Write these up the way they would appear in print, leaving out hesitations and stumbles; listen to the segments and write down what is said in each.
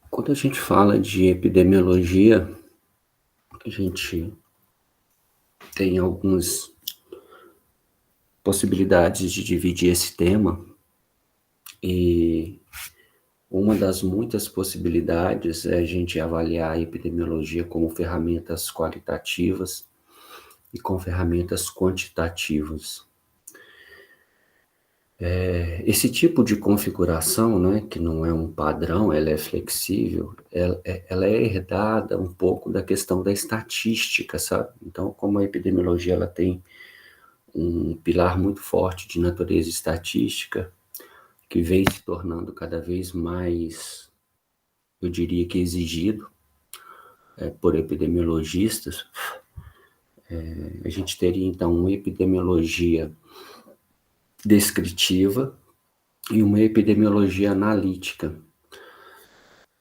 Quando a gente fala de epidemiologia, a gente tem algumas possibilidades de dividir esse tema, e uma das muitas possibilidades é a gente avaliar a epidemiologia como ferramentas qualitativas e com ferramentas quantitativas. Esse tipo de configuração, né, que não é um padrão, ela é flexível, ela é herdada um pouco da questão da estatística, sabe? Então, como a epidemiologia ela tem um pilar muito forte de natureza estatística, que vem se tornando cada vez mais, eu diria que exigido por epidemiologistas, a gente teria então uma epidemiologia descritiva e uma epidemiologia analítica.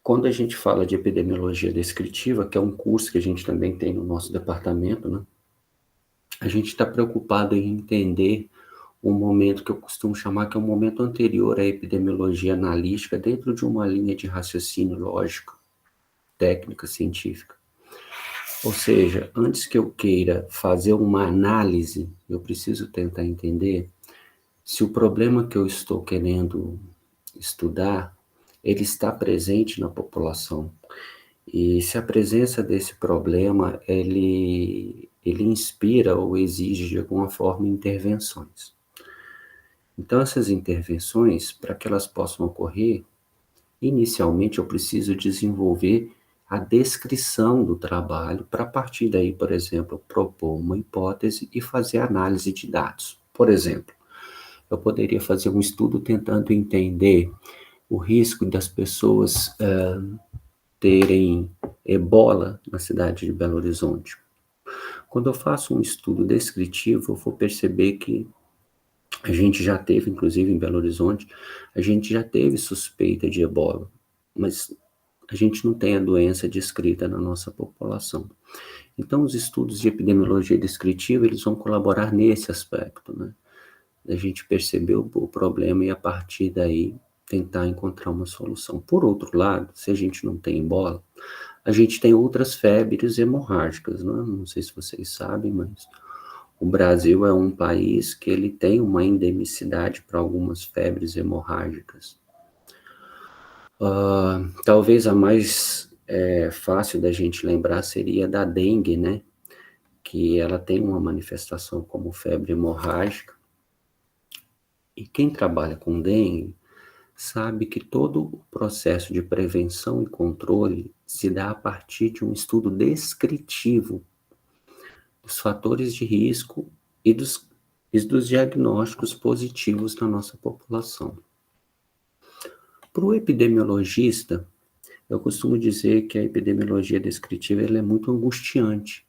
Quando a gente fala de epidemiologia descritiva, que é um curso que a gente também tem no nosso departamento, né, a gente está preocupado em entender um momento que eu costumo chamar que é um momento anterior à epidemiologia analítica, dentro de uma linha de raciocínio lógico, técnica, científica. Ou seja, antes que eu queira fazer uma análise, eu preciso tentar entender se o problema que eu estou querendo estudar, ele está presente na população. E se a presença desse problema, ele inspira ou exige de alguma forma intervenções. Então, essas intervenções, para que elas possam ocorrer, inicialmente eu preciso desenvolver a descrição do trabalho, para a partir daí, por exemplo, propor uma hipótese e fazer análise de dados. Por exemplo, eu poderia fazer um estudo tentando entender o risco das pessoas terem ebola na cidade de Belo Horizonte. Quando eu faço um estudo descritivo, eu vou perceber que a gente já teve, inclusive em Belo Horizonte, a gente já teve suspeita de ebola, mas a gente não tem a doença descrita na nossa população. Então, os estudos de epidemiologia descritiva, eles vão colaborar nesse aspecto, né? A gente perceber o problema e, a partir daí, tentar encontrar uma solução. Por outro lado, se a gente não tem ebola, a gente tem outras febres hemorrágicas, né? Não sei se vocês sabem, mas o Brasil é um país que ele tem uma endemicidade para algumas febres hemorrágicas. Talvez a mais fácil da gente lembrar seria da dengue, né? Que ela tem uma manifestação como febre hemorrágica. E quem trabalha com dengue sabe que todo o processo de prevenção e controle se dá a partir de um estudo descritivo dos fatores de risco e dos diagnósticos positivos na nossa população. Para o epidemiologista, eu costumo dizer que a epidemiologia descritiva ela é muito angustiante,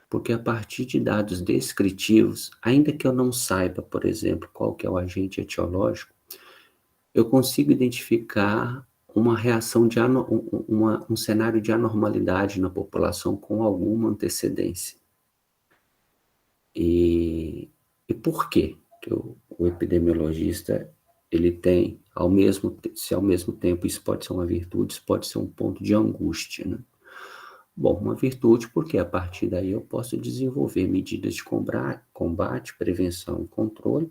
porque a partir de dados descritivos, ainda que eu não saiba, por exemplo, qual que é o agente etiológico, eu consigo identificar uma reação de um cenário de anormalidade na população com alguma antecedência. E por quê que o epidemiologista ele tem, se ao mesmo tempo isso pode ser uma virtude, isso pode ser um ponto de angústia, né? Bom, uma virtude porque a partir daí eu posso desenvolver medidas de combate, prevenção e controle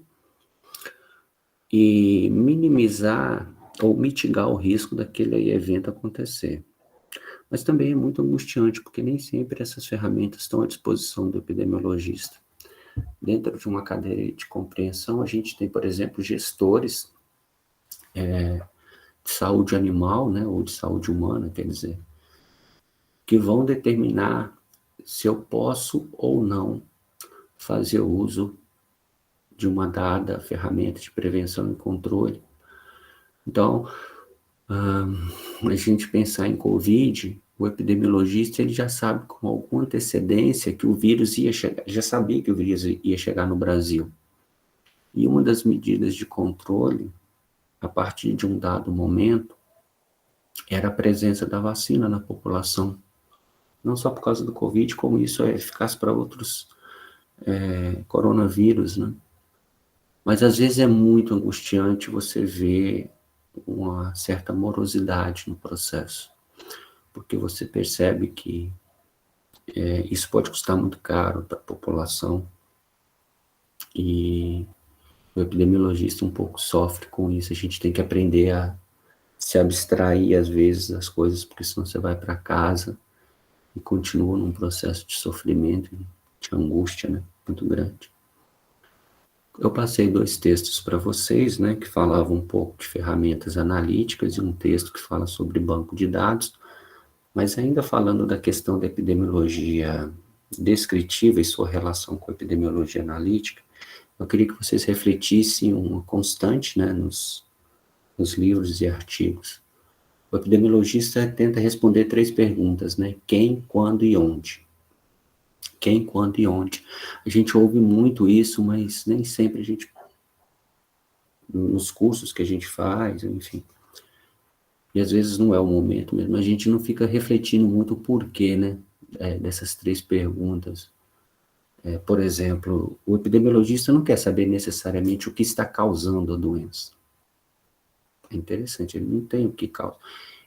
e minimizar ou mitigar o risco daquele evento acontecer. Mas também é muito angustiante, porque nem sempre essas ferramentas estão à disposição do epidemiologista. Dentro de uma cadeia de compreensão, a gente tem, por exemplo, gestores de saúde animal, né, ou de saúde humana, quer dizer, que vão determinar se eu posso ou não fazer uso de uma dada ferramenta de prevenção e controle. Então, a gente pensar em Covid, o epidemiologista ele já sabe com alguma antecedência que o vírus ia chegar, já sabia que o vírus ia chegar no Brasil. E uma das medidas de controle, a partir de um dado momento, era a presença da vacina na população. Não só por causa do Covid, como isso é eficaz para outros coronavírus, né? Mas às vezes é muito angustiante você ver uma certa morosidade no processo, porque você percebe que isso pode custar muito caro para a população, e o epidemiologista um pouco sofre com isso. A gente tem que aprender a se abstrair às vezes das coisas, porque senão você vai para casa e continua num processo de sofrimento, de angústia, né, muito grande. Eu passei 2 textos para vocês, né, que falavam um pouco de ferramentas analíticas e um texto que fala sobre banco de dados, mas ainda falando da questão da epidemiologia descritiva e sua relação com a epidemiologia analítica, eu queria que vocês refletissem uma constante, né, nos livros e artigos. O epidemiologista tenta responder 3 perguntas, né? Quem, quando e onde. Quem, quando e onde. A gente ouve muito isso, mas nem sempre a gente, nos cursos que a gente faz, enfim, e às vezes não é o momento mesmo, a gente não fica refletindo muito o porquê, né, dessas 3 perguntas. Por exemplo, o epidemiologista não quer saber necessariamente o que está causando a doença. É interessante, ele não tem o que causa.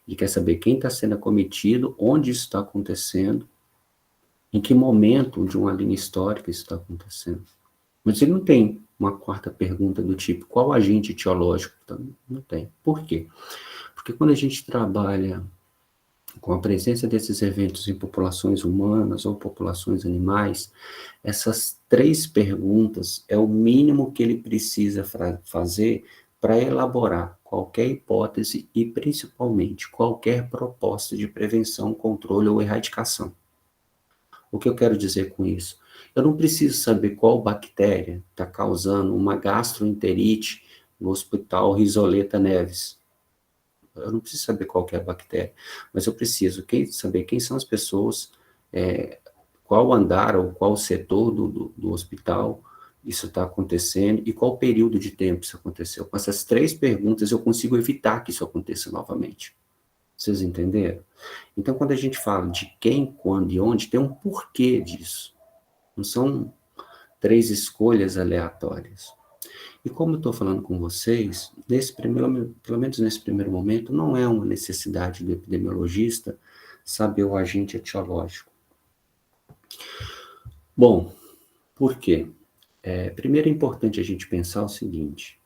Ele quer saber quem está sendo acometido, onde isso está acontecendo, em que momento de uma linha histórica isso está acontecendo. Mas ele não tem uma 4ª pergunta do tipo, qual agente etiológico? Então, não tem. Por quê? Porque quando a gente trabalha com a presença desses eventos em populações humanas ou populações animais, essas 3 perguntas é o mínimo que ele precisa fazer para elaborar qualquer hipótese e, principalmente, qualquer proposta de prevenção, controle ou erradicação. O que eu quero dizer com isso? Eu não preciso saber qual bactéria está causando uma gastroenterite no Hospital Risoleta Neves. Eu não preciso saber qual que é a bactéria, mas eu preciso saber quem são as pessoas, qual andar ou qual setor do hospital isso está acontecendo e qual período de tempo isso aconteceu. Com essas 3 perguntas eu consigo evitar que isso aconteça novamente. Vocês entenderam? Então, quando a gente fala de quem, quando e onde, tem um porquê disso. Não são 3 escolhas aleatórias. E como eu estou falando com vocês, pelo menos nesse primeiro momento, não é uma necessidade do epidemiologista saber o agente etiológico. Bom, por quê? Primeiro é importante a gente pensar o seguinte: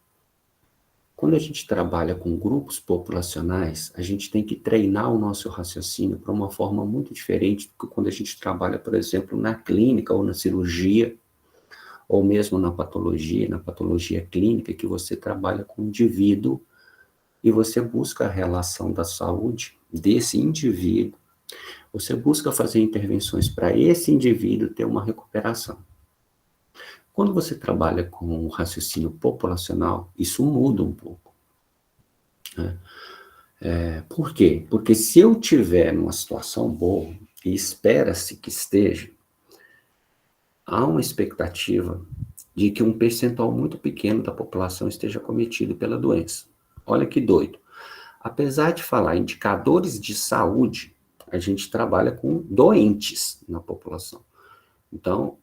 quando a gente trabalha com grupos populacionais, a gente tem que treinar o nosso raciocínio para uma forma muito diferente do que quando a gente trabalha, por exemplo, na clínica ou na cirurgia, ou mesmo na patologia clínica, que você trabalha com o indivíduo e você busca a relação da saúde desse indivíduo, você busca fazer intervenções para esse indivíduo ter uma recuperação. Quando você trabalha com o raciocínio populacional, isso muda um pouco, né? Por quê? Porque se eu tiver numa situação boa, e espera-se que esteja, há uma expectativa de que um percentual muito pequeno da população esteja cometido pela doença. Olha que doido. Apesar de falar indicadores de saúde, a gente trabalha com doentes na população. Então,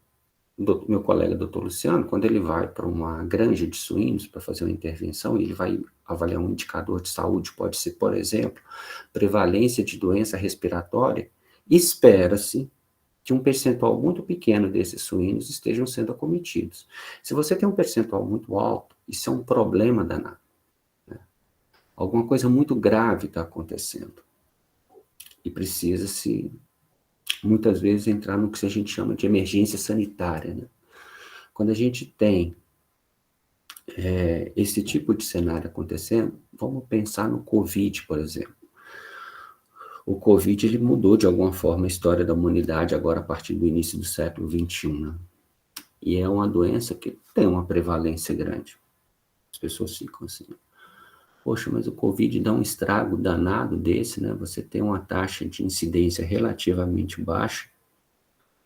meu colega doutor Luciano, quando ele vai para uma granja de suínos para fazer uma intervenção, ele vai avaliar um indicador de saúde, pode ser, por exemplo, prevalência de doença respiratória, espera-se que um percentual muito pequeno desses suínos estejam sendo acometidos. Se você tem um percentual muito alto, isso é um problema danado, né? Alguma coisa muito grave está acontecendo. E precisa-se, muitas vezes, entrar no que a gente chama de emergência sanitária, né? Quando a gente tem esse tipo de cenário acontecendo, vamos pensar no Covid, por exemplo. O Covid, ele mudou de alguma forma a história da humanidade agora a partir do início do século XXI, né? E é uma doença que tem uma prevalência grande. As pessoas ficam assim, poxa, mas o Covid dá um estrago danado desse, né? Você tem uma taxa de incidência relativamente baixa,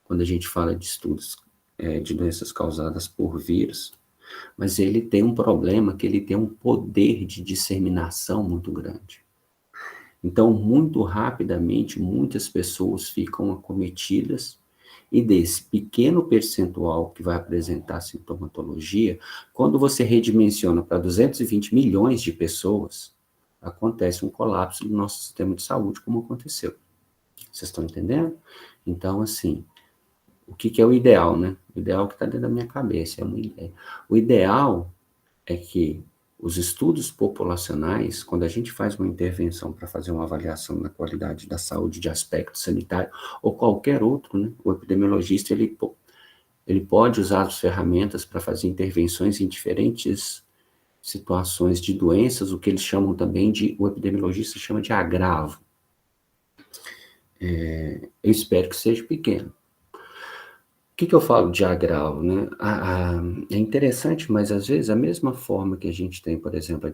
quando a gente fala de estudos de doenças causadas por vírus, mas ele tem um problema, que ele tem um poder de disseminação muito grande. Então, muito rapidamente, muitas pessoas ficam acometidas E desse pequeno percentual que vai apresentar sintomatologia, quando você redimensiona para 220 milhões de pessoas, acontece um colapso do nosso sistema de saúde, como aconteceu. Vocês estão entendendo? Então, assim, o que é o ideal, né? O ideal que está dentro da minha cabeça é uma ideia. O ideal é que os estudos populacionais, quando a gente faz uma intervenção para fazer uma avaliação na qualidade da saúde de aspecto sanitário, ou qualquer outro, né? O epidemiologista, ele pode usar as ferramentas para fazer intervenções em diferentes situações de doenças, o que eles chamam também o epidemiologista chama de agravo. Eu espero que seja pequeno. O que eu falo de agravo, né? É interessante, mas às vezes a mesma forma que a gente tem, por exemplo, a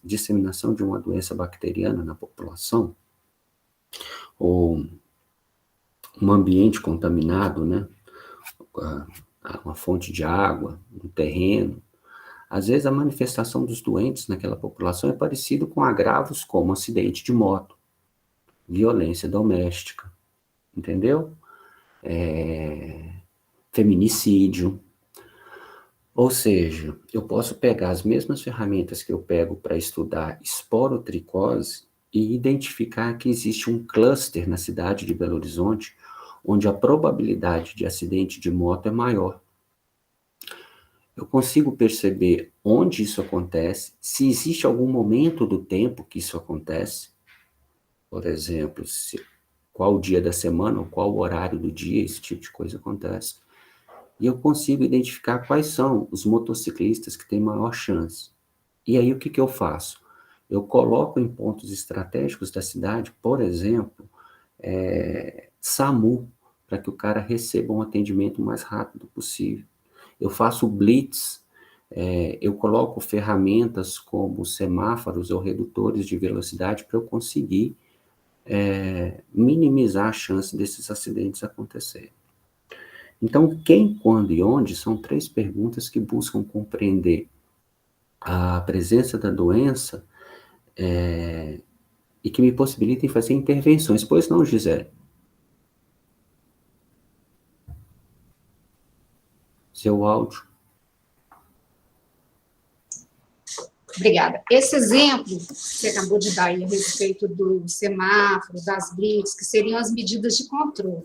disseminação de uma doença bacteriana na população, ou um ambiente contaminado, né? Uma fonte de água, um terreno, às vezes a manifestação dos doentes naquela população é parecido com agravos como acidente de moto, violência doméstica, entendeu? Feminicídio. Ou seja, eu posso pegar as mesmas ferramentas que eu pego para estudar esporotricose e identificar que existe um cluster na cidade de Belo Horizonte onde a probabilidade de acidente de moto é maior. Eu consigo perceber onde isso acontece, se existe algum momento do tempo que isso acontece, por exemplo, qual o dia da semana ou qual o horário do dia esse tipo de coisa acontece. E eu consigo identificar quais são os motociclistas que têm maior chance. E aí o que eu faço? Eu coloco em pontos estratégicos da cidade, por exemplo, SAMU, para que o cara receba um atendimento o mais rápido possível. Eu faço blitz, eu coloco ferramentas como semáforos ou redutores de velocidade para eu conseguir minimizar a chance desses acidentes acontecerem. Então, quem, quando e onde são 3 perguntas que buscam compreender a presença da doença e que me possibilitem fazer intervenções. Pois não, Gisele? Seu áudio. Obrigada. Esse exemplo que você acabou de dar aí a respeito do semáforo, das blitz, que seriam as medidas de controle.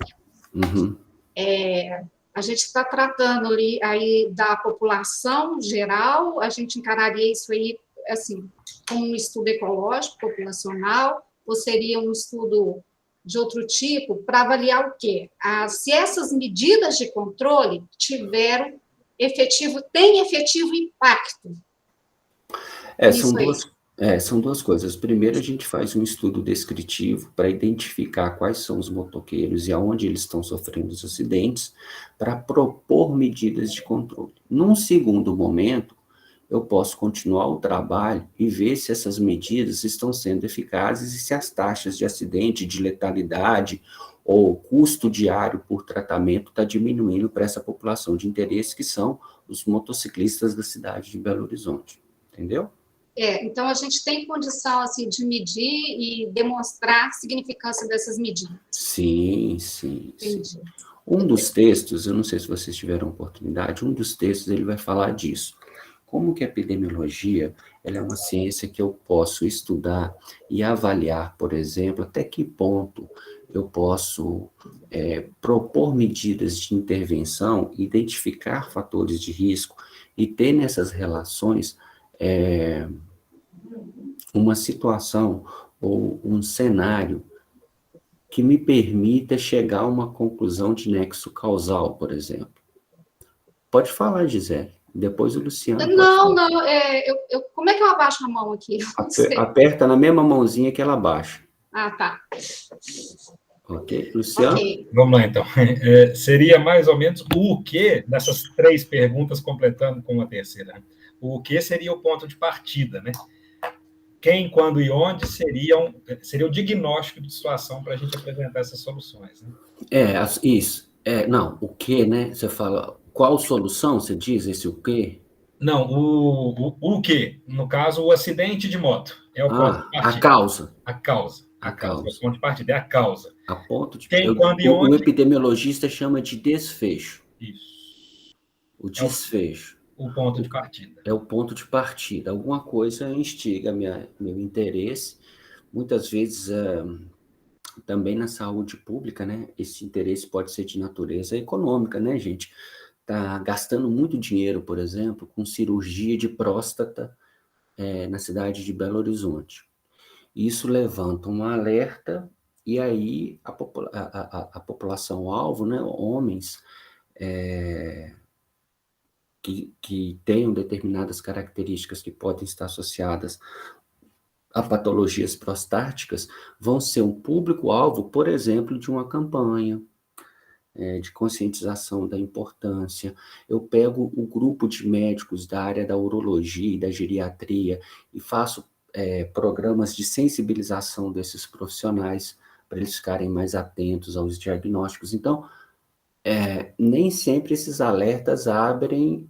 Uhum. A gente está tratando aí da população geral, a gente encararia isso aí, assim, como um estudo ecológico, populacional, ou seria um estudo de outro tipo, para avaliar o quê? Se essas medidas de controle têm efetivo impacto. São duas coisas. Primeiro, a gente faz um estudo descritivo para identificar quais são os motoqueiros e aonde eles estão sofrendo os acidentes, para propor medidas de controle. Num segundo momento, eu posso continuar o trabalho e ver se essas medidas estão sendo eficazes e se as taxas de acidente, de letalidade ou custo diário por tratamento está diminuindo para essa população de interesse que são os motociclistas da cidade de Belo Horizonte. Entendeu? Então, a gente tem condição assim, de medir e demonstrar a significância dessas medidas. Sim. Um dos textos, eu não sei se vocês tiveram oportunidade, um dos textos ele vai falar disso. Como que a epidemiologia ela é uma ciência que eu posso estudar e avaliar, por exemplo, até que ponto eu posso propor medidas de intervenção, identificar fatores de risco e ter nessas relações uma situação ou um cenário que me permita chegar a uma conclusão de nexo causal, por exemplo. Pode falar, Gisele. Depois o Luciano pode falar. Como é que eu abaixo a mão aqui? Aperta na mesma mãozinha que ela abaixa. Ah, tá. Ok, Luciano? Okay. Vamos lá, então. Seria mais ou menos o que, nessas 3 perguntas, completando com a terceira. O que seria o ponto de partida, né? Quem, quando e onde seria o diagnóstico de situação para a gente apresentar essas soluções, né? Isso. Não, o que, né? Você fala, qual solução, você diz esse o quê? Não, o que? No caso, o acidente de moto. É o ponto de partida. A causa. A causa. A causa. O ponto de partida é a causa. A ponto de... Quem, quando e onde... O epidemiologista chama de desfecho. Isso. O desfecho. O ponto de partida. É o ponto de partida. Alguma coisa instiga meu interesse. Muitas vezes, também na saúde pública, né? Esse interesse pode ser de natureza econômica, né, gente? Está gastando muito dinheiro, por exemplo, com cirurgia de próstata na cidade de Belo Horizonte. Isso levanta um alerta, e aí a população-alvo, né, homens que tenham determinadas características que podem estar associadas a patologias prostáticas, vão ser um público-alvo, por exemplo, de uma campanha de conscientização da importância. Eu pego o grupo de médicos da área da urologia e da geriatria e faço programas de sensibilização desses profissionais para eles ficarem mais atentos aos diagnósticos. Então, nem sempre esses alertas abrem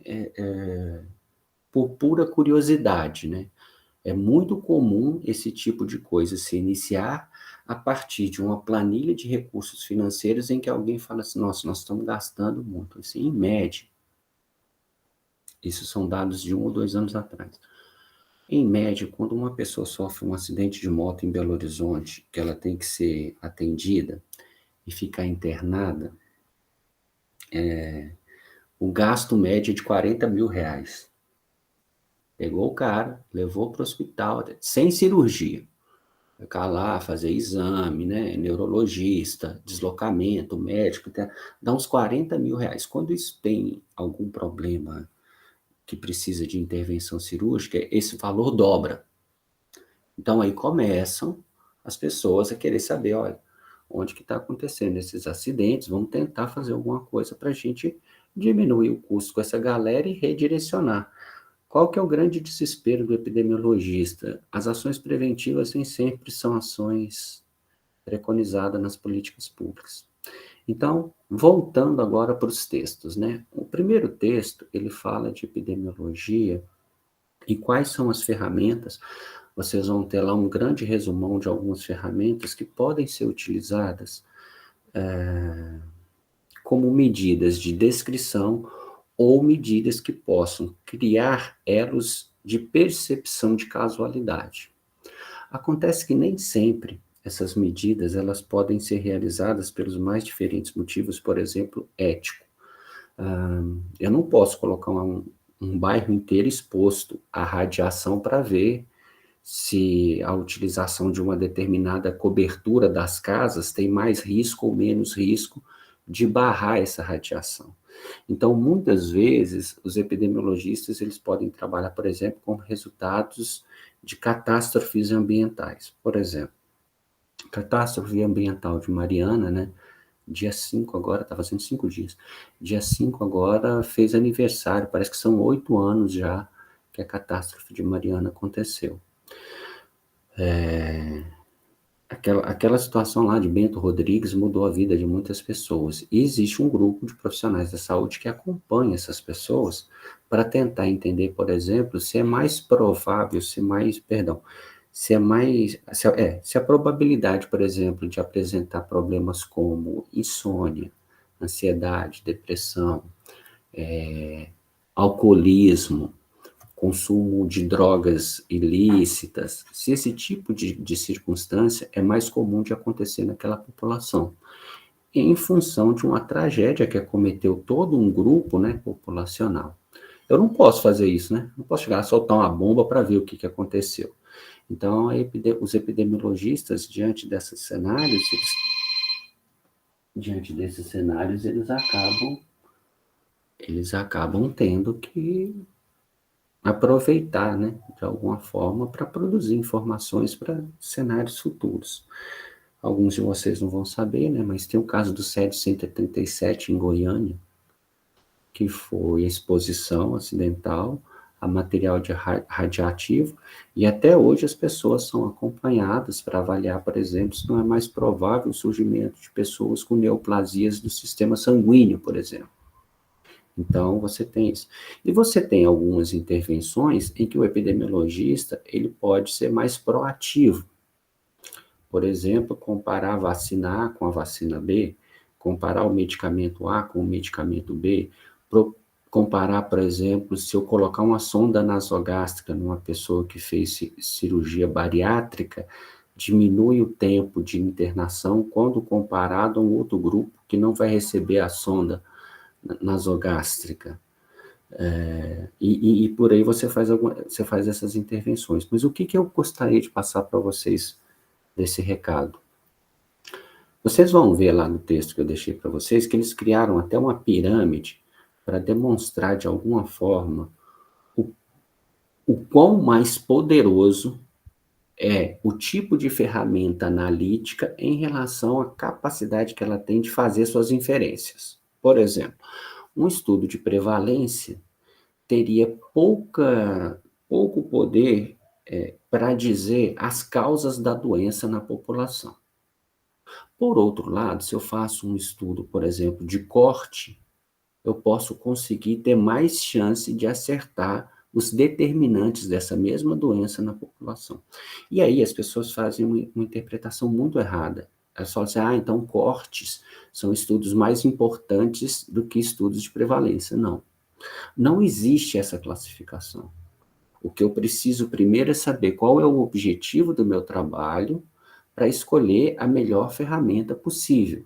por pura curiosidade, né? É muito comum esse tipo de coisa se iniciar a partir de uma planilha de recursos financeiros em que alguém fala assim, nossa, nós estamos gastando muito, assim, em média. Isso são dados de 1 ou 2 anos atrás. Em média, quando uma pessoa sofre um acidente de moto em Belo Horizonte, que ela tem que ser atendida e ficar internada, o gasto médio é de R$40 mil. Pegou o cara, levou para o hospital, sem cirurgia. Ficar lá, fazer exame, né? Neurologista, deslocamento, médico, dá uns R$40 mil. Quando isso tem algum problema que precisa de intervenção cirúrgica, esse valor dobra. Então, aí começam as pessoas a querer saber, olha, onde que está acontecendo esses acidentes, vamos tentar fazer alguma coisa para a gente diminuir o custo com essa galera e redirecionar. Qual que é o grande desespero do epidemiologista? As ações preventivas nem sempre são ações preconizadas nas políticas públicas. Então, voltando agora para os textos, né? O primeiro texto, ele fala de epidemiologia e quais são as ferramentas. Vocês vão ter lá um grande resumão de algumas ferramentas que podem ser utilizadas como medidas de descrição ou medidas que possam criar elos de percepção de casualidade. Acontece que nem sempre essas medidas elas podem ser realizadas pelos mais diferentes motivos, por exemplo, ético. Eu não posso colocar um bairro inteiro exposto à radiação para ver se a utilização de uma determinada cobertura das casas tem mais risco ou menos risco de barrar essa radiação. Então, muitas vezes, os epidemiologistas eles podem trabalhar, por exemplo, com resultados de catástrofes ambientais. Por exemplo, catástrofe ambiental de Mariana, né? Dia 5 agora, está fazendo 5 dias. Dia 5 agora fez aniversário, parece que são 8 anos já que a catástrofe de Mariana aconteceu. Aquela situação lá de Bento Rodrigues mudou a vida de muitas pessoas. E existe um grupo de profissionais da saúde que acompanha essas pessoas para tentar entender, por exemplo, se é mais provável, se a probabilidade, por exemplo, de apresentar problemas como insônia, ansiedade, depressão, alcoolismo, consumo de drogas ilícitas, se esse tipo de circunstância é mais comum de acontecer naquela população. E em função de uma tragédia que acometeu todo um grupo, né, populacional. Eu não posso fazer isso, né? Não posso chegar a soltar uma bomba para ver o que aconteceu. Então, os epidemiologistas, diante desses cenários, eles acabam tendo que aproveitar, né, de alguma forma, para produzir informações para cenários futuros. Alguns de vocês não vão saber, né, mas tem o caso do SED 137 em Goiânia, que foi a exposição acidental a material radioativo, e até hoje as pessoas são acompanhadas para avaliar, por exemplo, se não é mais provável o surgimento de pessoas com neoplasias do sistema sanguíneo, por exemplo. Então, você tem isso. E você tem algumas intervenções em que o epidemiologista ele pode ser mais proativo. por exemplo, comparar a vacina A com a vacina B, comparar o medicamento A com o medicamento B, comparar, por exemplo, se eu colocar uma sonda nasogástrica numa pessoa que fez cirurgia bariátrica, diminui o tempo de internação quando comparado a um outro grupo que não vai receber a sonda nasogástrica. E por aí você faz essas intervenções. Mas o que eu gostaria de passar para vocês desse recado? Vocês vão ver lá no texto que eu deixei para vocês que eles criaram até uma pirâmide para demonstrar de alguma forma o quão mais poderoso é o tipo de ferramenta analítica em relação à capacidade que ela tem de fazer suas inferências. Por exemplo, um estudo de prevalência teria pouco poder para dizer as causas da doença na população. Por outro lado, se eu faço um estudo, por exemplo, de corte, eu posso conseguir ter mais chance de acertar os determinantes dessa mesma doença na população. E aí as pessoas fazem uma interpretação muito errada. Elas falam assim, então cortes são estudos mais importantes do que estudos de prevalência. Não existe essa classificação. O que eu preciso primeiro é saber qual é o objetivo do meu trabalho para escolher a melhor ferramenta possível.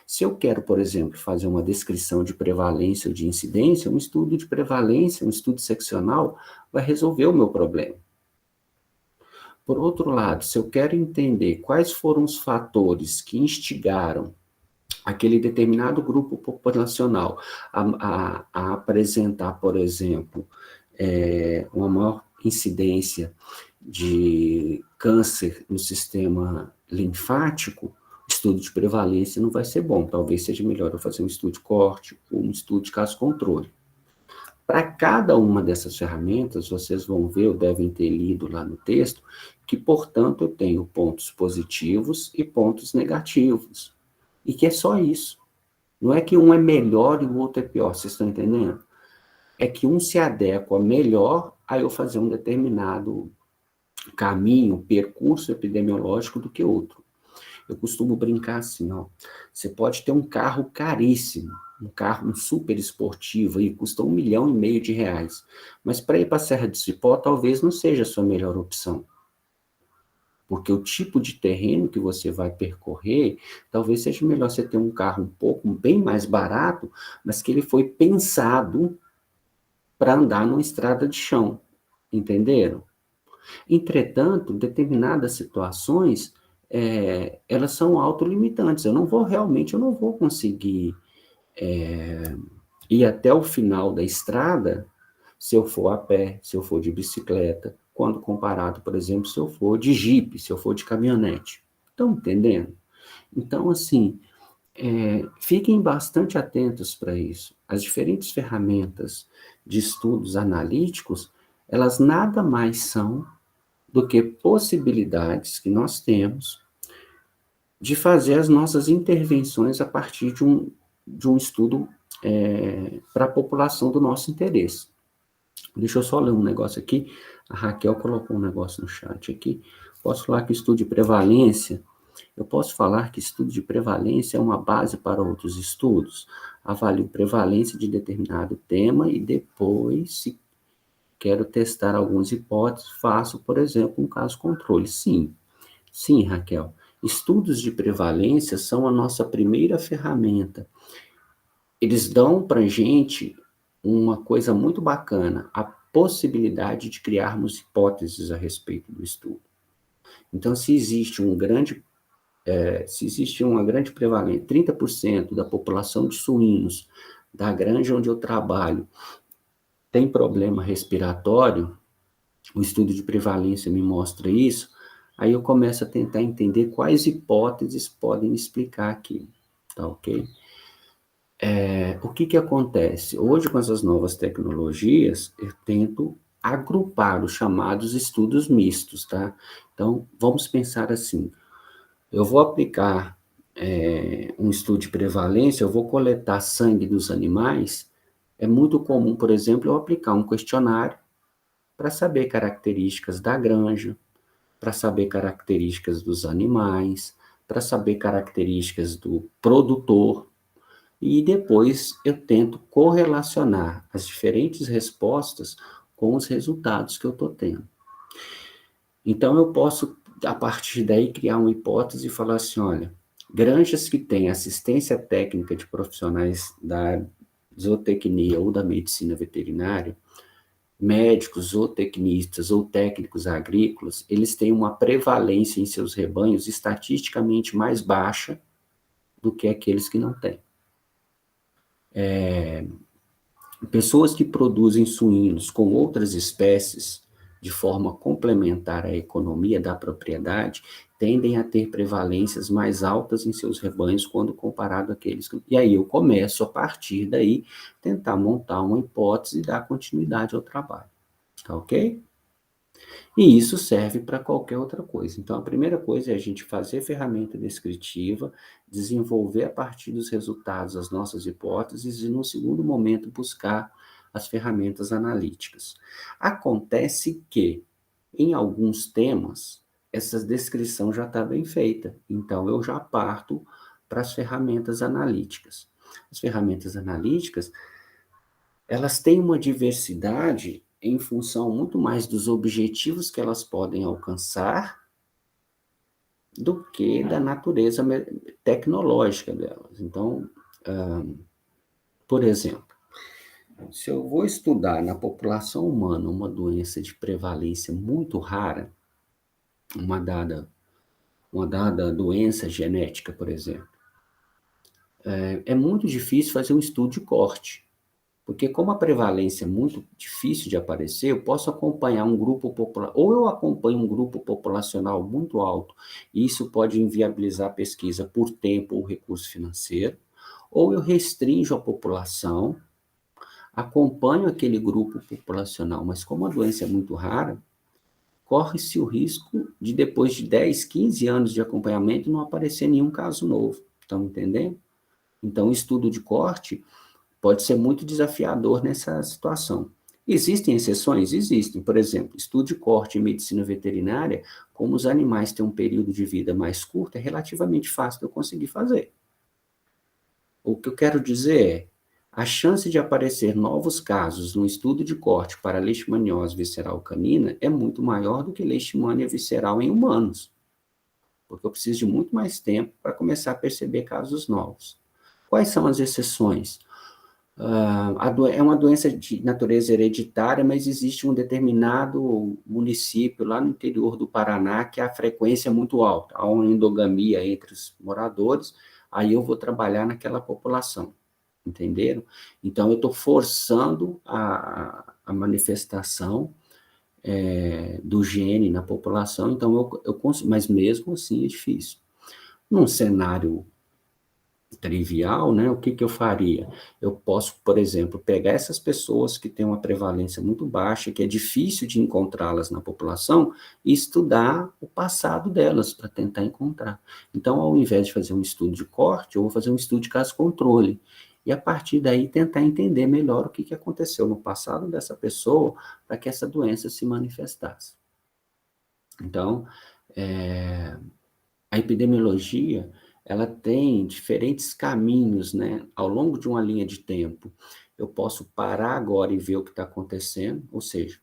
Se eu quero, por exemplo, fazer uma descrição de prevalência ou de incidência, um estudo de prevalência, um estudo seccional, vai resolver o meu problema. Por outro lado, se eu quero entender quais foram os fatores que instigaram aquele determinado grupo populacional a apresentar, por exemplo, uma maior incidência de câncer no sistema linfático, estudo de prevalência não vai ser bom. Talvez seja melhor eu fazer um estudo de corte ou um estudo de caso-controle. Para cada uma dessas ferramentas, vocês vão ver, ou devem ter lido lá no texto, que, portanto, eu tenho pontos positivos e pontos negativos. E que é só isso. Não é que um é melhor e o outro é pior, vocês estão entendendo? É que um se adequa melhor a eu fazer um determinado caminho, percurso epidemiológico do que outro. Eu costumo brincar assim, você pode ter um carro caríssimo, um carro super esportivo, e custa R$1,5 milhão, mas para ir para a Serra do Cipó talvez não seja a sua melhor opção. Porque o tipo de terreno que você vai percorrer, talvez seja melhor você ter um carro bem mais barato, mas que ele foi pensado para andar numa estrada de chão, entenderam? Entretanto, determinadas situações, elas são autolimitantes. Eu não vou conseguir ir até o final da estrada se eu for a pé, se eu for de bicicleta, quando comparado, por exemplo, se eu for de jipe, se eu for de caminhonete. Estão entendendo? Então, assim, fiquem bastante atentos para isso. As diferentes ferramentas de estudos analíticos, elas nada mais são do que possibilidades que nós temos de fazer as nossas intervenções a partir de um estudo para a população do nosso interesse. Deixa eu só ler um negócio aqui. A Raquel colocou um negócio no chat aqui. Posso falar que estudo de prevalência? Eu posso falar que estudo de prevalência é uma base para outros estudos? Avalio prevalência de determinado tema e depois, se quero testar algumas hipóteses, faço, por exemplo, um caso-controle. Sim, Raquel. Estudos de prevalência são a nossa primeira ferramenta. Eles dão para a gente uma coisa muito bacana, a possibilidade de criarmos hipóteses a respeito do estudo. Então, se existe uma grande prevalência, 30% da população de suínos da granja onde eu trabalho tem problema respiratório, o estudo de prevalência me mostra isso, aí eu começo a tentar entender quais hipóteses podem explicar aquilo, tá ok? O que acontece? Hoje, com essas novas tecnologias, eu tento agrupar os chamados estudos mistos, tá? Então, vamos pensar assim, eu vou aplicar um estudo de prevalência, eu vou coletar sangue dos animais, é muito comum, por exemplo, eu aplicar um questionário para saber características da granja, para saber características dos animais, para saber características do produtor, e depois eu tento correlacionar as diferentes respostas com os resultados que eu estou tendo. Então, eu posso, a partir daí, criar uma hipótese e falar assim, olha, granjas que têm assistência técnica de profissionais da zootecnia ou da medicina veterinária, médicos, zootecnistas ou técnicos agrícolas, eles têm uma prevalência em seus rebanhos estatisticamente mais baixa do que aqueles que não têm. Pessoas que produzem suínos com outras espécies de forma complementar à economia da propriedade tendem a ter prevalências mais altas em seus rebanhos quando comparado àqueles que... E aí eu começo, a partir daí, tentar montar uma hipótese e dar continuidade ao trabalho. Tá ok? E isso serve para qualquer outra coisa. Então, a primeira coisa é a gente fazer ferramenta descritiva, desenvolver a partir dos resultados as nossas hipóteses e, no segundo momento, buscar as ferramentas analíticas. Acontece que, em alguns temas, essa descrição já está bem feita. Então, eu já parto para as ferramentas analíticas. As ferramentas analíticas, elas têm uma diversidade em função muito mais dos objetivos que elas podem alcançar do que da natureza tecnológica delas. Então, por exemplo, se eu vou estudar na população humana uma doença de prevalência muito rara, uma dada doença genética, por exemplo, é muito difícil fazer um estudo de corte. Porque como a prevalência é muito difícil de aparecer, eu posso acompanhar um grupo popular, ou eu acompanho um grupo populacional muito alto, e isso pode inviabilizar a pesquisa por tempo ou recurso financeiro, ou eu restringo a população, acompanho aquele grupo populacional, mas como a doença é muito rara, corre-se o risco de depois de 10, 15 anos de acompanhamento não aparecer nenhum caso novo. Estão entendendo? Então, o estudo de corte pode ser muito desafiador nessa situação. Existem exceções? Existem. Por exemplo, estudo de corte em medicina veterinária, como os animais têm um período de vida mais curto, é relativamente fácil de eu conseguir fazer. O que eu quero dizer é, a chance de aparecer novos casos no estudo de corte para leishmaniose visceral canina é muito maior do que leishmania visceral em humanos, porque eu preciso de muito mais tempo para começar a perceber casos novos. Quais são as exceções? É uma doença de natureza hereditária, mas existe um determinado município lá no interior do Paraná que a frequência é muito alta, há uma endogamia entre os moradores, aí eu vou trabalhar naquela população, entenderam? Então, eu estou forçando a manifestação do gene na população, então eu consigo, mas mesmo assim é difícil. Num cenário trivial, né, o que eu faria? Eu posso, por exemplo, pegar essas pessoas que têm uma prevalência muito baixa, que é difícil de encontrá-las na população, e estudar o passado delas, para tentar encontrar. Então, ao invés de fazer um estudo de corte, eu vou fazer um estudo de caso-controle, e a partir daí tentar entender melhor o que aconteceu no passado dessa pessoa, para que essa doença se manifestasse. Então, a epidemiologia, ela tem diferentes caminhos, né? Ao longo de uma linha de tempo, eu posso parar agora e ver o que está acontecendo, ou seja,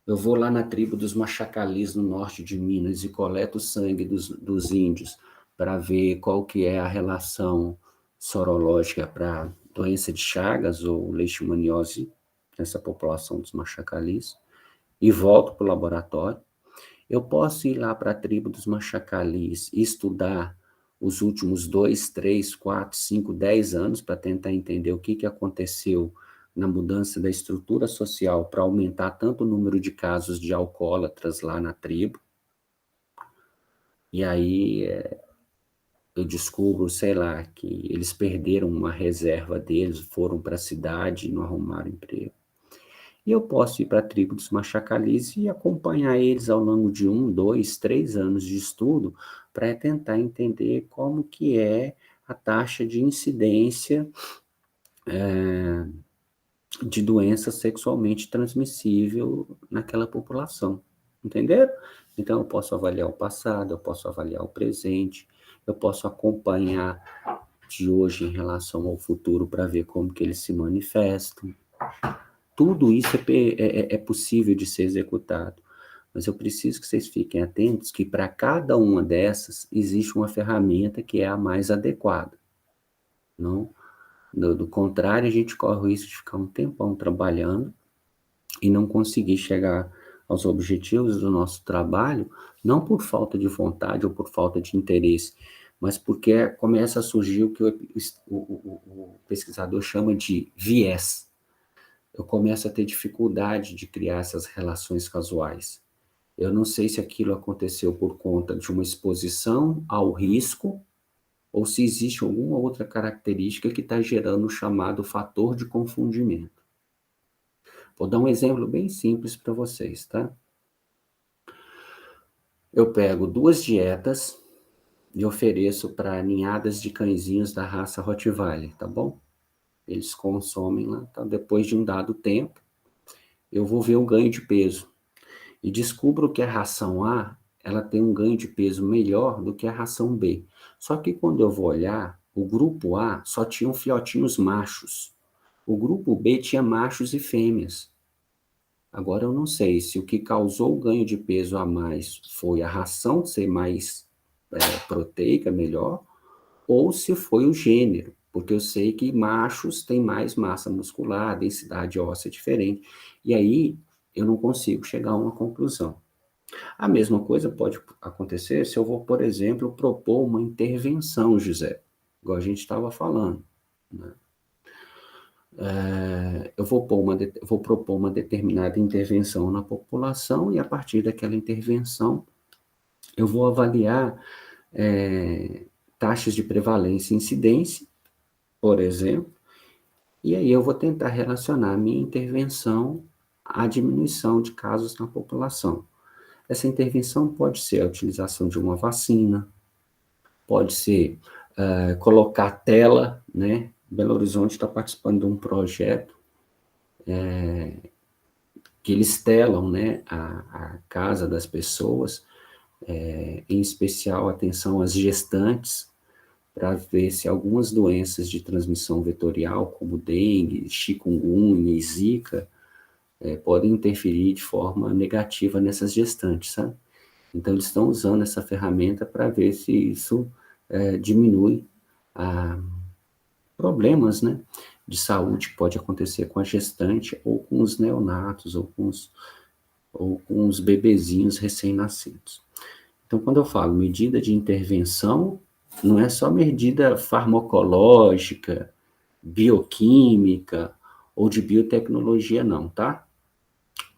eu vou lá na tribo dos Machacalis, no norte de Minas, e coleto o sangue dos índios para ver qual que é a relação sorológica para doença de Chagas ou leishmaniose nessa população dos Machacalis, e volto para o laboratório. Eu posso ir lá para a tribo dos Machacalis e estudar os últimos 2, 3, 4, 5, 10 anos para tentar entender o que aconteceu na mudança da estrutura social para aumentar tanto o número de casos de alcoólatras lá na tribo. E aí eu descubro, sei lá, que eles perderam uma reserva deles, foram para a cidade e não arrumaram emprego. E eu posso ir para a tribo dos Machacalis e acompanhar eles ao longo de 1, 2, 3 anos de estudo para tentar entender como que é a taxa de incidência de doença sexualmente transmissível naquela população. Entenderam? Então, eu posso avaliar o passado, eu posso avaliar o presente, eu posso acompanhar de hoje em relação ao futuro para ver como que eles se manifestam. Tudo isso é possível de ser executado. Mas eu preciso que vocês fiquem atentos que para cada uma dessas existe uma ferramenta que é a mais adequada. Não? Do contrário, a gente corre o risco de ficar um tempão trabalhando e não conseguir chegar aos objetivos do nosso trabalho, não por falta de vontade ou por falta de interesse, mas porque começa a surgir o que o pesquisador chama de viés. Eu começo a ter dificuldade de criar essas relações casuais. Eu não sei se aquilo aconteceu por conta de uma exposição ao risco ou se existe alguma outra característica que está gerando o chamado fator de confundimento. Vou dar um exemplo bem simples para vocês, tá? Eu pego 2 dietas e ofereço para ninhadas de cãezinhos da raça Rottweiler, tá bom? Eles consomem lá, tá? Depois de um dado tempo, eu vou ver o ganho de peso. E descubro que a ração A, ela tem um ganho de peso melhor do que a ração B. Só que quando eu vou olhar, o grupo A só tinha filhotinhos machos. O grupo B tinha machos e fêmeas. Agora eu não sei se o que causou o ganho de peso a mais foi a ração ser mais proteica, melhor, ou se foi o gênero, porque eu sei que machos têm mais massa muscular, densidade óssea diferente, e aí eu não consigo chegar a uma conclusão. A mesma coisa pode acontecer se eu vou, por exemplo, propor uma intervenção, José, igual a gente estava falando, né? Eu vou propor uma determinada intervenção na população e, a partir daquela intervenção, eu vou avaliar taxas de prevalência e incidência, por exemplo, e aí eu vou tentar relacionar a minha intervenção à diminuição de casos na população. Essa intervenção pode ser a utilização de uma vacina, pode ser colocar tela, né? Belo Horizonte está participando de um projeto que eles telam, né, a casa das pessoas, em especial atenção às gestantes, para ver se algumas doenças de transmissão vetorial, como dengue, chikungunya e zika, podem interferir de forma negativa nessas gestantes, sabe? Então, eles estão usando essa ferramenta para ver se isso diminui problemas, né, de saúde que pode acontecer com a gestante ou com os neonatos ou com os bebezinhos recém-nascidos. Então, quando eu falo medida de intervenção, não é só medida farmacológica, bioquímica ou de biotecnologia, não, tá?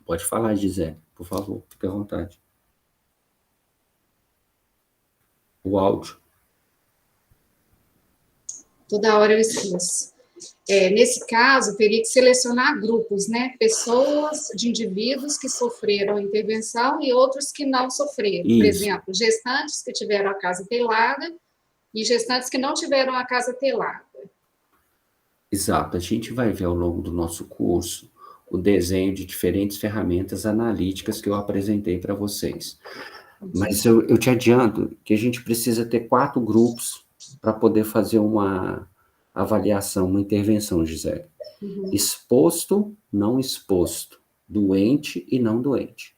Pode falar, Gisele, por favor, fique à vontade. O áudio. Toda hora eu esqueço. Nesse caso, teria que selecionar grupos, né? Pessoas de indivíduos que sofreram a intervenção e outros que não sofreram. Isso. Por exemplo, gestantes que tiveram a casa telada e gestantes que não tiveram a casa telada. Exato. A gente vai ver ao longo do nosso curso o desenho de diferentes ferramentas analíticas que eu apresentei para vocês. Mas eu te adianto que a gente precisa ter 4 grupos para poder fazer uma avaliação, uma intervenção, Gisele. Uhum. Exposto, não exposto, doente e não doente.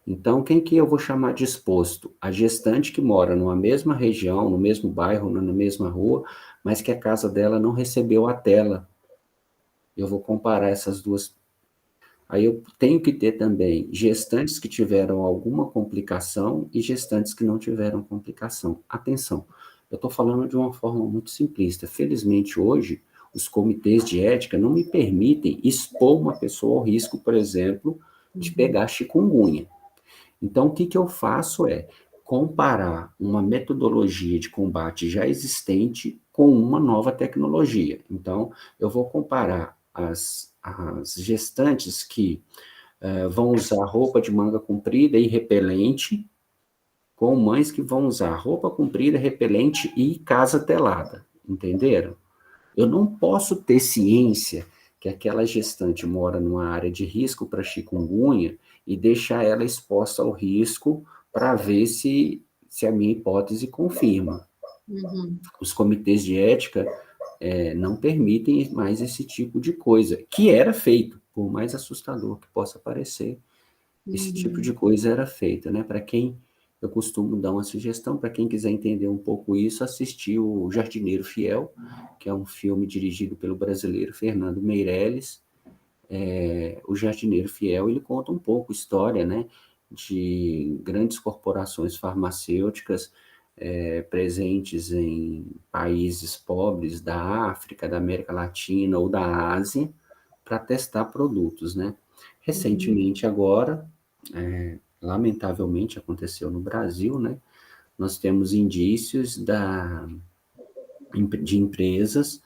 Então, quem que eu vou chamar de exposto? A gestante que mora numa mesma região, no mesmo bairro, na mesma rua, mas que a casa dela não recebeu a tela. Eu vou comparar essas duas. Aí eu tenho que ter também gestantes que tiveram alguma complicação e gestantes que não tiveram complicação. Atenção, eu estou falando de uma forma muito simplista. Felizmente, hoje, os comitês de ética não me permitem expor uma pessoa ao risco, por exemplo, de pegar chikungunya. Então, o que eu faço é comparar uma metodologia de combate já existente com uma nova tecnologia. Então, eu vou comparar as gestantes que vão usar roupa de manga comprida e repelente com mães que vão usar roupa comprida, repelente e casa telada. Entenderam? Eu não posso ter ciência que aquela gestante mora numa área de risco para chikungunya e deixar ela exposta ao risco para ver se a minha hipótese confirma. Os comitês de ética não permitem mais esse tipo de coisa, que era feito, por mais assustador que possa parecer, esse tipo de coisa era feita, né? Para quem, eu costumo dar uma sugestão, para quem quiser entender um pouco isso, assistir o Jardineiro Fiel, que é um filme dirigido pelo brasileiro Fernando Meirelles. O Jardineiro Fiel, ele conta um pouco a história, né, de grandes corporações farmacêuticas presentes em países pobres da África, da América Latina ou da Ásia, para testar produtos, né? Recentemente agora, lamentavelmente aconteceu no Brasil, né? Nós temos indícios de empresas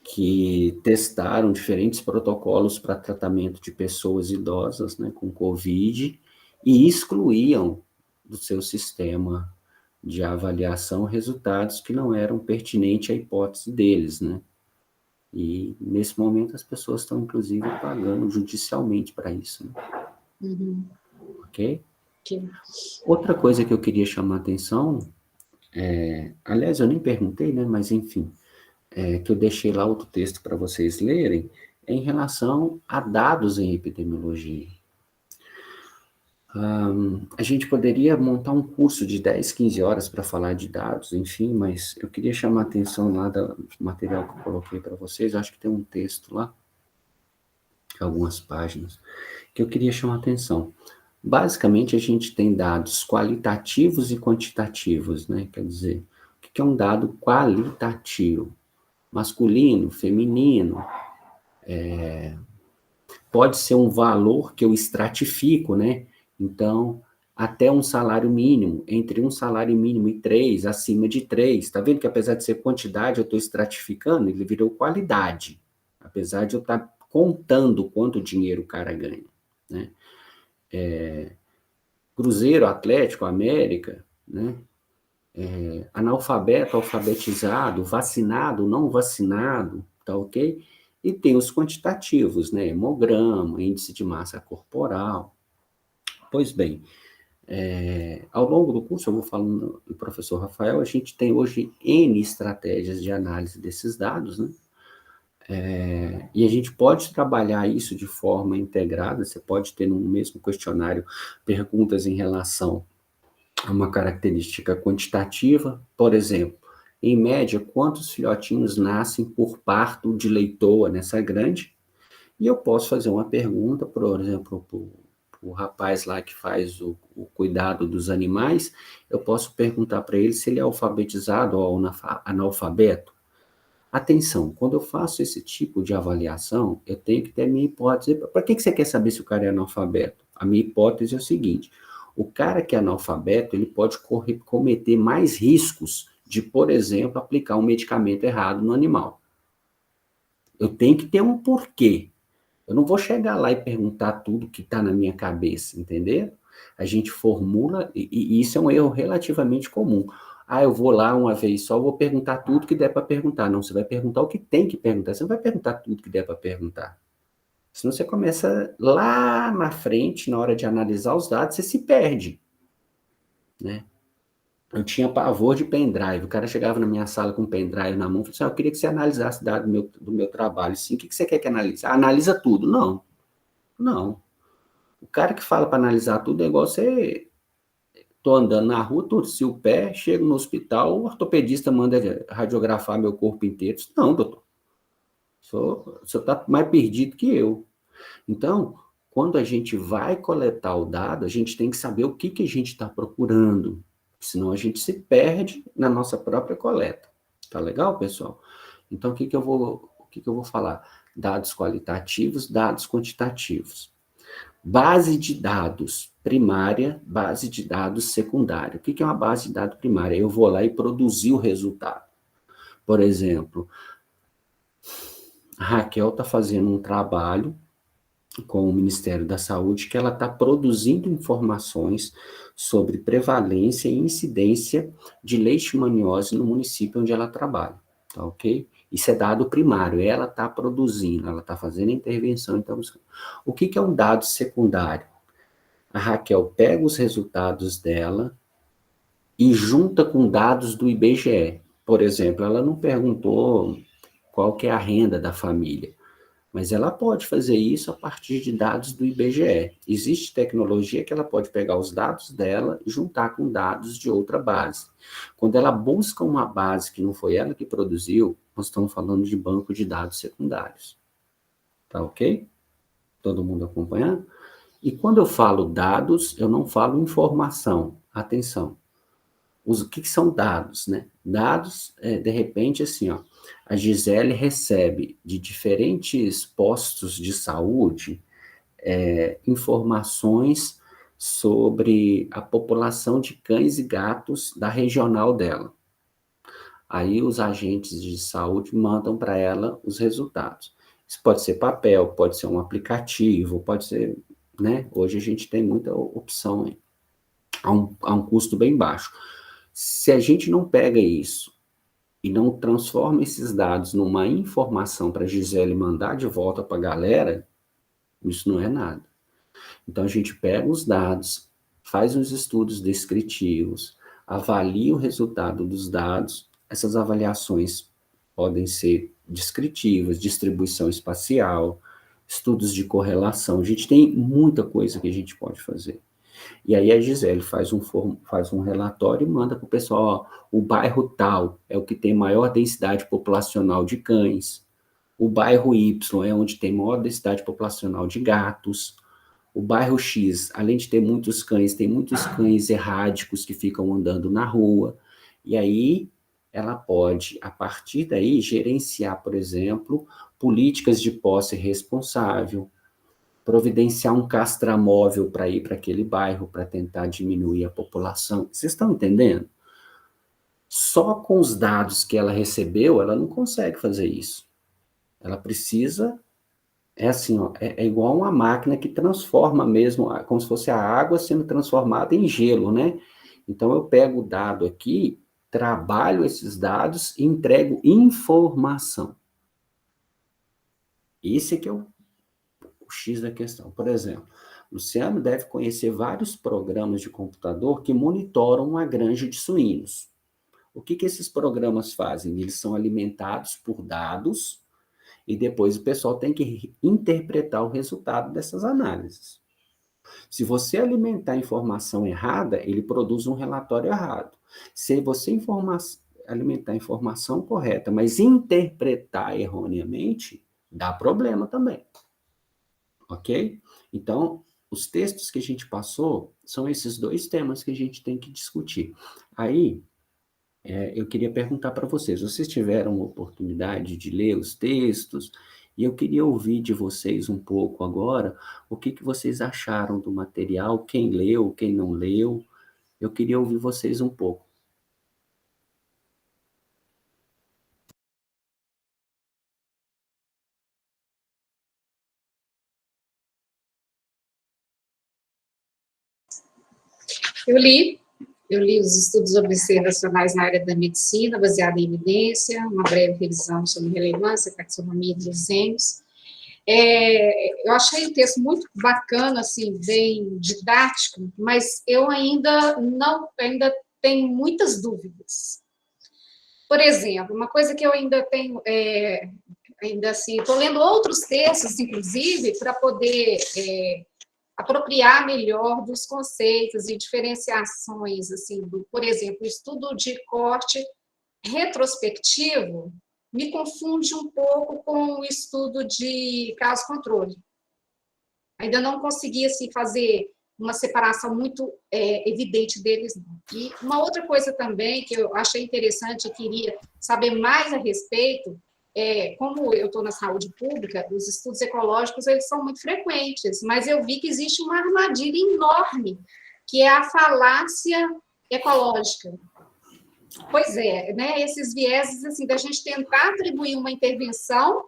que testaram diferentes protocolos para tratamento de pessoas idosas, né, com Covid, e excluíam do seu sistema de avaliação resultados que não eram pertinentes à hipótese deles, né? E, nesse momento, as pessoas estão, inclusive, pagando judicialmente para isso, né? Ok? Outra coisa que eu queria chamar a atenção, aliás, eu nem perguntei, né, mas, enfim, que eu deixei lá outro texto para vocês lerem, é em relação a dados em epidemiologia. A gente poderia montar um curso de 10, 15 horas para falar de dados, enfim, mas eu queria chamar a atenção lá do material que eu coloquei para vocês, acho que tem um texto lá, algumas páginas, que eu queria chamar a atenção. Basicamente, a gente tem dados qualitativos e quantitativos, né? Quer dizer, o que é um dado qualitativo? Masculino, feminino, pode ser um valor que eu estratifico, né? Então, até um salário mínimo, entre um salário mínimo e 3, acima de 3, tá vendo que apesar de ser quantidade, eu estou estratificando, ele virou qualidade, apesar de eu estar contando quanto dinheiro o cara ganha, né? Cruzeiro, Atlético, América, né? Analfabeto, alfabetizado, vacinado, não vacinado, tá ok? E tem os quantitativos, né? Hemograma, índice de massa corporal. Pois bem, ao longo do curso, eu vou falando do professor Rafael, a gente tem hoje N estratégias de análise desses dados, né? E a gente pode trabalhar isso de forma integrada, você pode ter no mesmo questionário perguntas em relação a uma característica quantitativa, por exemplo, em média, quantos filhotinhos nascem por parto de leitoa nessa grande? E eu posso fazer uma pergunta, por exemplo, para o rapaz lá que faz o cuidado dos animais, eu posso perguntar para ele se ele é alfabetizado ou analfabeto. Atenção, quando eu faço esse tipo de avaliação, eu tenho que ter a minha hipótese. Para que você quer saber se o cara é analfabeto? A minha hipótese é o seguinte: o cara que é analfabeto, ele pode cometer mais riscos de, por exemplo, aplicar um medicamento errado no animal. Eu tenho que ter um porquê. Eu não vou chegar lá e perguntar tudo que está na minha cabeça, entendeu? A gente formula, e isso é um erro relativamente comum. Eu vou lá uma vez só, vou perguntar tudo que der para perguntar. Não, você vai perguntar o que tem que perguntar, você não vai perguntar tudo que der para perguntar. Senão você começa lá na frente, na hora de analisar os dados, você se perde, né? Eu tinha pavor de pendrive, o cara chegava na minha sala com um pendrive na mão e falou assim, eu queria que você analisasse dados do meu trabalho. Sim, o que você quer que analise? Analisa tudo. Não. O cara que fala para analisar tudo é igual você... Estou andando na rua, torci o pé, chego no hospital, o ortopedista manda radiografar meu corpo inteiro. Não, doutor. O senhor está mais perdido que eu. Então, quando a gente vai coletar o dado, a gente tem que saber o que a gente está procurando. Senão a gente se perde na nossa própria coleta. Tá legal, pessoal? Então, o que eu vou falar? Dados qualitativos, dados quantitativos. Base de dados primária, base de dados secundária. O que é uma base de dados primária? Eu vou lá e produzir o resultado. Por exemplo, a Raquel está fazendo um trabalho com o Ministério da Saúde que ela está produzindo informações sobre prevalência e incidência de leishmaniose no município onde ela trabalha, tá ok? Isso é dado primário, ela está produzindo, ela está fazendo a intervenção. Então, o que é um dado secundário? A Raquel pega os resultados dela e junta com dados do IBGE. Por exemplo, ela não perguntou qual que é a renda da família, mas ela pode fazer isso a partir de dados do IBGE. Existe tecnologia que ela pode pegar os dados dela e juntar com dados de outra base. Quando ela busca uma base que não foi ela que produziu, nós estamos falando de banco de dados secundários. Tá ok? Todo mundo acompanhando? E quando eu falo dados, eu não falo informação. Atenção. O que são dados, né? Dados, de repente, assim, ó, a Gisele recebe de diferentes postos de saúde informações sobre a população de cães e gatos da regional dela. Aí os agentes de saúde mandam para ela os resultados. Isso pode ser papel, pode ser um aplicativo, pode ser, né? Hoje a gente tem muita opção, hein? A um custo bem baixo. Se a gente não pega isso e não transforma esses dados numa informação para a Gisele mandar de volta para a galera, isso não é nada. Então, a gente pega os dados, faz uns estudos descritivos, avalia o resultado dos dados. Essas avaliações podem ser descritivas, distribuição espacial, estudos de correlação. A gente tem muita coisa que a gente pode fazer. E aí a Gisele faz um relatório e manda para o pessoal, ó, o bairro tal é o que tem maior densidade populacional de cães, o bairro Y é onde tem maior densidade populacional de gatos, o bairro X, além de ter muitos cães, tem muitos cães erráticos que ficam andando na rua, e aí ela pode, a partir daí, gerenciar, por exemplo, políticas de posse responsável, providenciar um castramóvel para ir para aquele bairro para tentar diminuir a população. Vocês estão entendendo? Só com os dados que ela recebeu, ela não consegue fazer isso. Ela precisa, assim, ó, é igual uma máquina que transforma mesmo, como se fosse a água sendo transformada em gelo, né? Então, eu pego o dado aqui, trabalho esses dados e entrego informação. Esse é que é o X da questão. Por exemplo, Luciano deve conhecer vários programas de computador que monitoram uma granja de suínos. O que esses programas fazem? Eles são alimentados por dados e depois o pessoal tem que interpretar o resultado dessas análises. Se você alimentar a informação errada, ele produz um relatório errado. Se você alimentar a informação correta, mas interpretar erroneamente, dá problema também. Ok? Então, os textos que a gente passou são esses dois temas que a gente tem que discutir. Aí, eu queria perguntar para vocês tiveram oportunidade de ler os textos? E eu queria ouvir de vocês um pouco agora o que vocês acharam do material, quem leu, quem não leu. Eu queria ouvir vocês um pouco. Eu li os estudos observacionais na área da medicina, baseado em evidência, uma breve revisão sobre relevância, taxonomia dos gênios. Eu achei o texto muito bacana, assim, bem didático, mas eu ainda tenho muitas dúvidas. Por exemplo, uma coisa que eu ainda tenho, ainda assim, estou lendo outros textos, inclusive, para poder apropriar melhor dos conceitos e diferenciações, assim, por exemplo, o estudo de corte retrospectivo me confunde um pouco com o estudo de caso-controle. Ainda não consegui, assim, fazer uma separação muito evidente deles. E uma outra coisa também que eu achei interessante, eu queria saber mais a respeito, como eu estou na saúde pública, os estudos ecológicos eles são muito frequentes, mas eu vi que existe uma armadilha enorme, que é a falácia ecológica. Pois é, né, esses vieses assim, da gente tentar atribuir uma intervenção,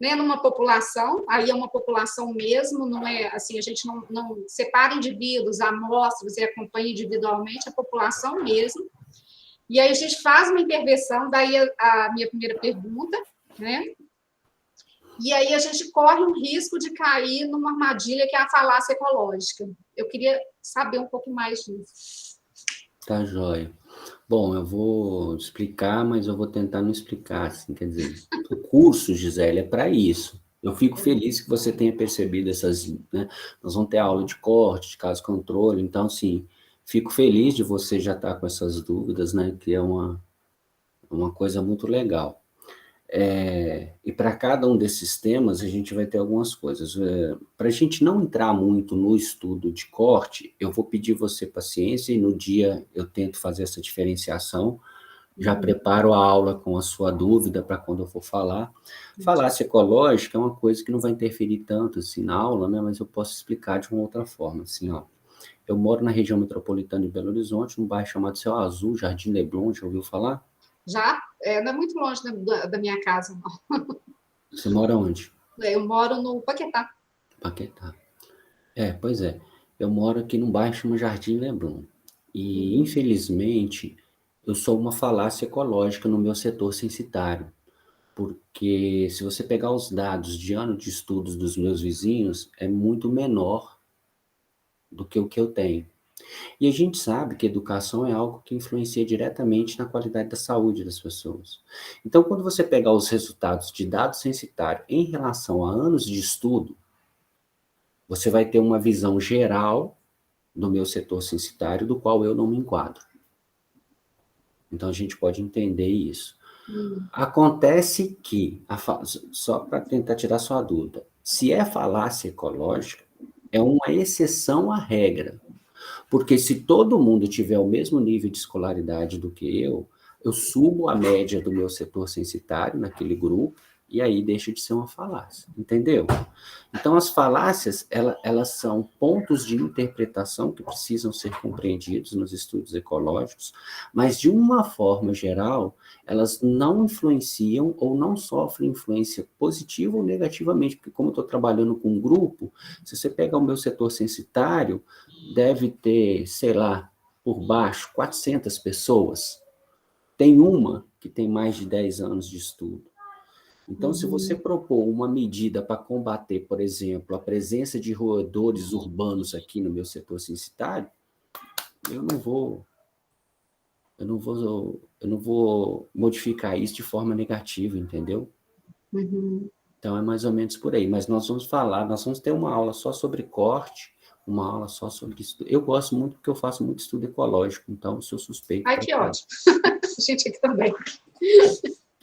né, numa população, aí é uma população mesmo, não é assim, a gente não separa indivíduos, amostras e acompanha individualmente a população mesmo, E aí a gente faz uma intervenção, daí a minha primeira pergunta, né? E aí a gente corre um risco de cair numa armadilha que é a falácia ecológica. Eu queria saber um pouco mais disso. Tá joia. Bom, eu vou explicar, mas eu vou tentar não explicar, assim, quer dizer, o curso, Gisele, é para isso. Eu fico feliz que você tenha percebido essas, né? Nós vamos ter aula de corte, de caso controle, então, sim, fico feliz de você já estar com essas dúvidas, né? Que é uma coisa muito legal. E para cada um desses temas, a gente vai ter algumas coisas. Para a gente não entrar muito no estudo de corte, eu vou pedir você paciência e no dia eu tento fazer essa diferenciação. Já preparo a aula com a sua dúvida para quando eu for falar. Falácia ecológica é uma coisa que não vai interferir tanto assim na aula, né? Mas eu posso explicar de uma outra forma. Assim, ó, eu moro na região metropolitana de Belo Horizonte, num bairro chamado Céu Azul, Jardim Leblon, já ouviu falar? Já? Não é muito longe da minha casa, não. Você mora onde? Eu moro no Paquetá. Paquetá. Pois é. Eu moro aqui num bairro chamado Jardim Leblon. E, infelizmente, eu sou uma falácia ecológica no meu setor censitário. Porque se você pegar os dados de ano de estudos dos meus vizinhos, é muito menor do que o que eu tenho. E a gente sabe que educação é algo que influencia diretamente na qualidade da saúde das pessoas. Então, quando você pegar os resultados de dados censitários em relação a anos de estudo, você vai ter uma visão geral do meu setor censitário, do qual eu não me enquadro. Então, a gente pode entender isso. Acontece que, só para tentar tirar sua dúvida, se é falácia ecológica, é uma exceção à regra. Porque se todo mundo tiver o mesmo nível de escolaridade do que eu subo a média do meu setor censitário naquele grupo, e aí deixa de ser uma falácia, entendeu? Então, as falácias, elas são pontos de interpretação que precisam ser compreendidos nos estudos ecológicos, mas, de uma forma geral, elas não influenciam ou não sofrem influência positiva ou negativamente, porque como eu estou trabalhando com um grupo, se você pegar o meu setor censitário, deve ter, sei lá, por baixo, 400 pessoas. Tem uma que tem mais de 10 anos de estudo. Então, se você propor uma medida para combater, por exemplo, a presença de roedores urbanos aqui no meu setor censitário, eu não vou modificar isso de forma negativa, entendeu? Então, é mais ou menos por aí. Mas nós vamos ter uma aula só sobre corte, uma aula só sobre estudo. Eu gosto muito porque eu faço muito estudo ecológico, então eu sou suspeito. Ai, que ótimo. A gente aqui também.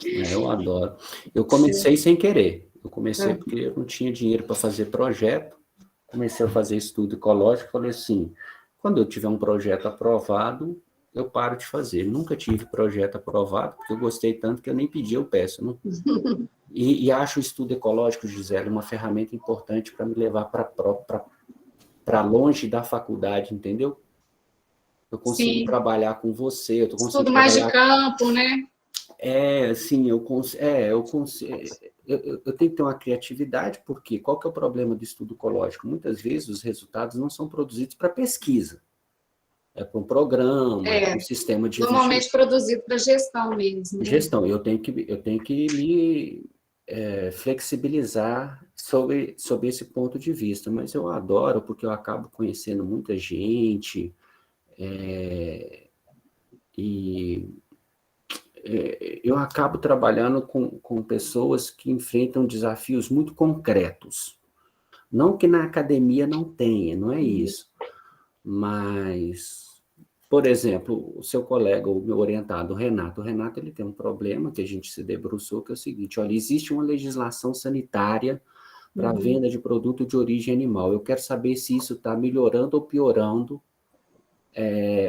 Eu adoro. Eu comecei sem querer. Eu comecei porque eu não tinha dinheiro para fazer projeto. Comecei a fazer estudo ecológico. Falei assim, quando eu tiver um projeto aprovado, eu paro de fazer. Nunca tive projeto aprovado, porque eu gostei tanto que eu nem pedi, eu peço. Não? E acho o estudo ecológico, Gisele, uma ferramenta importante para me levar para longe da faculdade, entendeu? Eu consigo trabalhar com você. Eu consigo estudo mais de campo, né? Assim, eu tenho que ter uma criatividade, porque qual que é o problema do estudo ecológico? Muitas vezes os resultados não são produzidos para pesquisa, é para um programa, um sistema de normalmente produzido para gestão mesmo. Né? Gestão, eu tenho que me flexibilizar sobre esse ponto de vista, mas eu adoro, porque eu acabo conhecendo muita gente, e eu acabo trabalhando com pessoas que enfrentam desafios muito concretos. Não que na academia não tenha, não é isso. Mas, por exemplo, o seu colega, o meu orientado, o Renato, ele tem um problema que a gente se debruçou, que é o seguinte, olha, existe uma legislação sanitária para a venda de produto de origem animal. Eu quero saber se isso está melhorando ou piorando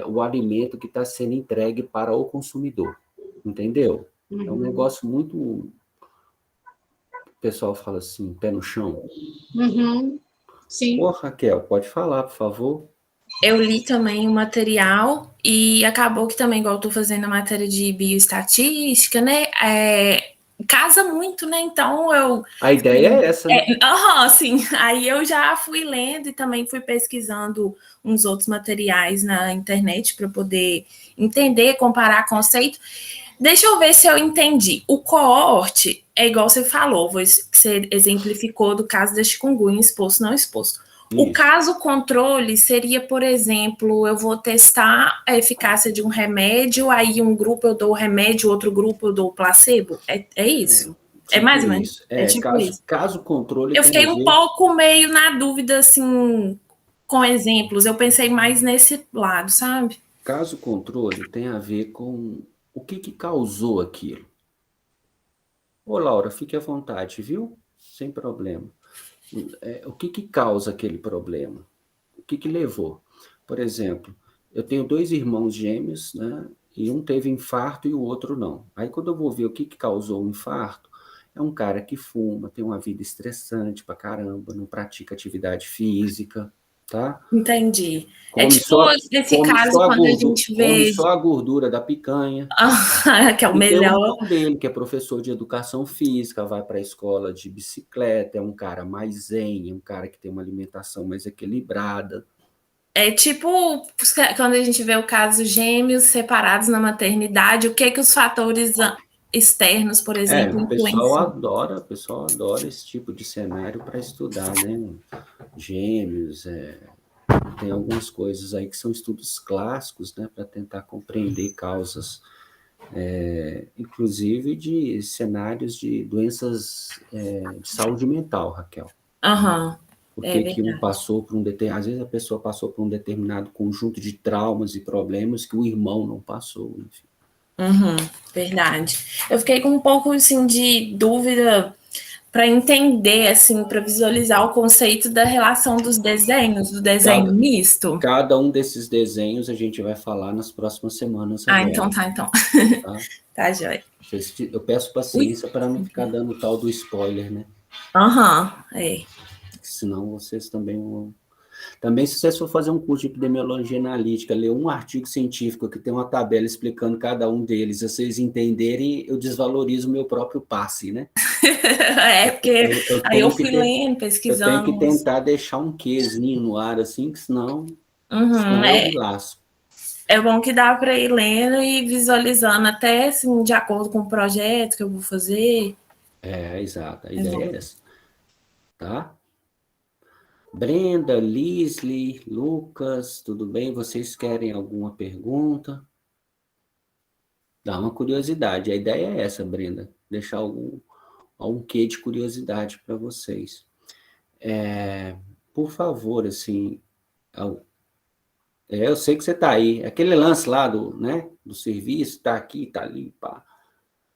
o alimento que está sendo entregue para o consumidor. Entendeu? É um negócio muito... O pessoal fala assim, pé no chão. Sim. Ô, Raquel, pode falar, por favor. Eu li também o material e acabou que também, igual eu estou fazendo a matéria de bioestatística, né? casa muito, né? Então eu... A ideia é essa, né? Sim. Aí eu já fui lendo e também fui pesquisando uns outros materiais na internet para poder entender, comparar conceito. Deixa eu ver se eu entendi. O coorte é igual você falou, você exemplificou do caso da chikungunya, exposto, não exposto. O caso controle seria, por exemplo, eu vou testar a eficácia de um remédio, aí um grupo eu dou o remédio, outro grupo eu dou o placebo? É isso? É mais ou menos? Isso. É tipo isso. Caso controle Eu tem fiquei a um ver... pouco meio na dúvida, assim, com exemplos. Eu pensei mais nesse lado, sabe? Caso controle tem a ver com o que causou aquilo. Ô, Laura, fique à vontade, viu? Sem problema. O que causa aquele problema? O que levou? Por exemplo, eu tenho 2 irmãos gêmeos, né? E um teve infarto e o outro não. Aí, quando eu vou ver o que causou o infarto, é um cara que fuma, tem uma vida estressante pra caramba, não pratica atividade física, tá? Entendi. É Come tipo só, esse come caso só a quando a gordura, gente come vê só a gordura da picanha. que é o E tem o melhor. irmão dele, que é professor de educação física, vai para a escola de bicicleta, é um cara mais zen, é um cara que tem uma alimentação mais equilibrada. É tipo quando a gente vê o caso gêmeos separados na maternidade, o que os fatores externos, por exemplo, influenciam? O pessoal adora esse tipo de cenário para estudar, né? Gêmeos, tem algumas coisas aí que são estudos clássicos, né, para tentar compreender causas, inclusive de cenários de doenças de saúde mental, Raquel. Aham, Por é que um verdade. passou por às vezes a pessoa passou por um determinado conjunto de traumas e problemas que o irmão não passou, enfim. Verdade. Eu fiquei com um pouco assim de dúvida para entender, assim, para visualizar o conceito da relação dos desenhos, do desenho Cada, misto. cada um desses desenhos a gente vai falar nas próximas semanas Então agora, tá, então. tá? Tá, joia. Eu peço Ui. paciência para não ficar dando o tal do spoiler, né? É. Senão vocês também vão... Também, se vocês for fazer um curso de epidemiologia analítica, ler um artigo científico que tem uma tabela explicando cada um deles, se vocês entenderem, eu desvalorizo o meu próprio passe, né? Porque Eu aí eu tenho que fui ter, lendo, eu tenho que pesquisando. tentar deixar um quezinho no ar, assim, que senão eu me lasco. É bom que dá para ir lendo e visualizando até assim, de acordo com o projeto que eu vou fazer. Exato, a É ideia bom. é essa, tá? Brenda, Lisli, Lucas, tudo bem? Vocês querem alguma pergunta? Dá uma curiosidade, a ideia é essa, Brenda, deixar algum quê de curiosidade para vocês. Por favor, assim, eu sei que você está aí, aquele lance lá do serviço, está aqui, está ali, pá.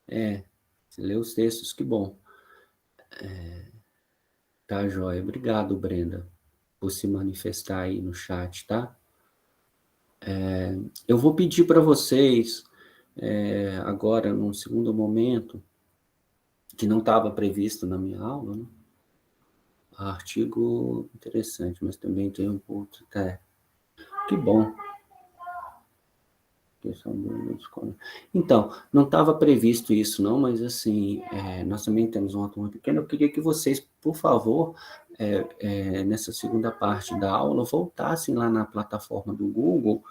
Você lê os textos, que bom. Tá, joia. Obrigado, Brenda, por se manifestar aí no chat, tá? Eu vou pedir para vocês, agora, num segundo momento, que não estava previsto na minha aula, né? Artigo interessante, mas também tem um ponto. Que bom. Então, não estava previsto isso, não, mas assim, nós também temos uma turma pequena. Eu queria que vocês, por favor, nessa segunda parte da aula, voltassem lá na plataforma do Google.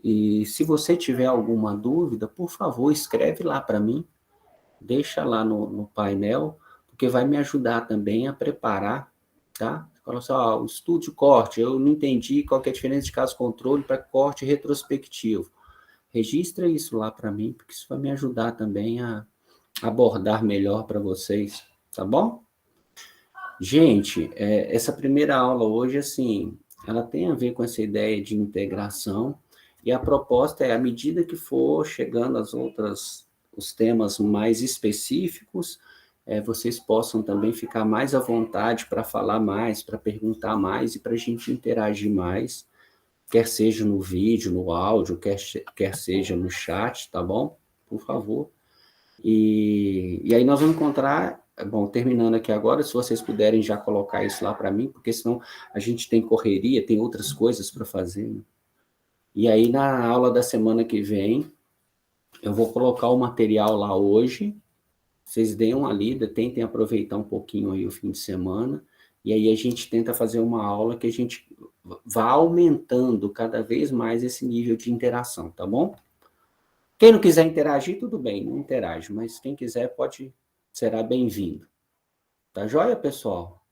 E se você tiver alguma dúvida, por favor, escreve lá para mim, deixa lá no painel, porque vai me ajudar também a preparar, tá? Fala assim, o estudo de corte, eu não entendi qual que é a diferença de caso-controle para corte retrospectivo. Registra isso lá para mim, porque isso vai me ajudar também a abordar melhor para vocês, tá bom? Gente, essa primeira aula hoje, assim, ela tem a ver com essa ideia de integração, e a proposta é, à medida que for chegando os temas mais específicos, vocês possam também ficar mais à vontade para falar mais, para perguntar mais e para a gente interagir mais, quer seja no vídeo, no áudio, quer seja no chat, tá bom? Por favor. E aí nós vamos encontrar, bom, terminando aqui agora, se vocês puderem já colocar isso lá para mim, porque senão a gente tem correria, tem outras coisas para fazer, né? E aí na aula da semana que vem, eu vou colocar o material lá hoje, Vocês deem uma lida, tentem aproveitar um pouquinho aí o fim de semana, e aí a gente tenta fazer uma aula que a gente vá aumentando cada vez mais esse nível de interação, tá bom? Quem não quiser interagir, tudo bem, não interage, mas quem quiser será bem-vindo. Tá joia, pessoal?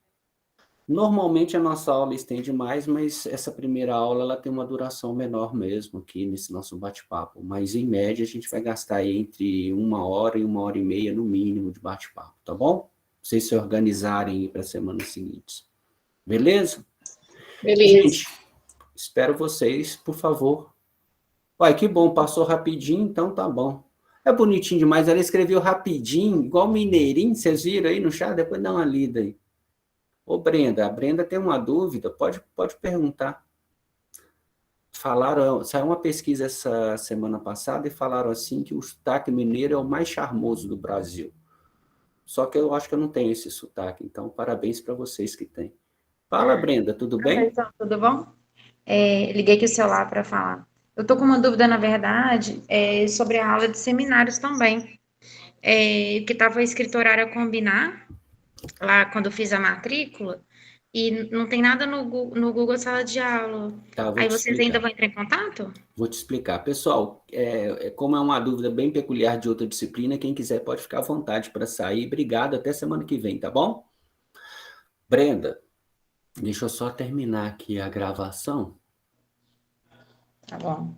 Normalmente a nossa aula estende mais, mas essa primeira aula ela tem uma duração menor mesmo aqui nesse nosso bate-papo. Mas, em média, a gente vai gastar aí entre 1 hora e 1 hora e meia, no mínimo, de bate-papo, tá bom? Vocês se organizarem para as semanas seguintes. Beleza? Beleza. Gente, espero vocês, por favor. Uai, que bom, passou rapidinho, então tá bom. É bonitinho demais, ela escreveu rapidinho, igual mineirinho, vocês viram aí no chat? Depois dá uma lida aí. Ô, Brenda, a Brenda tem uma dúvida, pode perguntar. Saiu uma pesquisa essa semana passada e falaram assim que o sotaque mineiro é o mais charmoso do Brasil. Só que eu acho que eu não tenho esse sotaque, então parabéns para vocês que têm. Fala, Brenda, tudo bem? Então, tudo bom? Liguei aqui o celular para falar. Eu tô com uma dúvida, na verdade, sobre a aula de seminários também. Que estava escrito horário a combinar, lá quando eu fiz a matrícula, e não tem nada no Google Sala de Aula. Tá, Aí vocês ainda vão entrar em contato? Vou te explicar. Pessoal, como é uma dúvida bem peculiar de outra disciplina, quem quiser pode ficar à vontade para sair. Obrigado, até semana que vem, tá bom? Brenda, deixa eu só terminar aqui a gravação. Tá bom.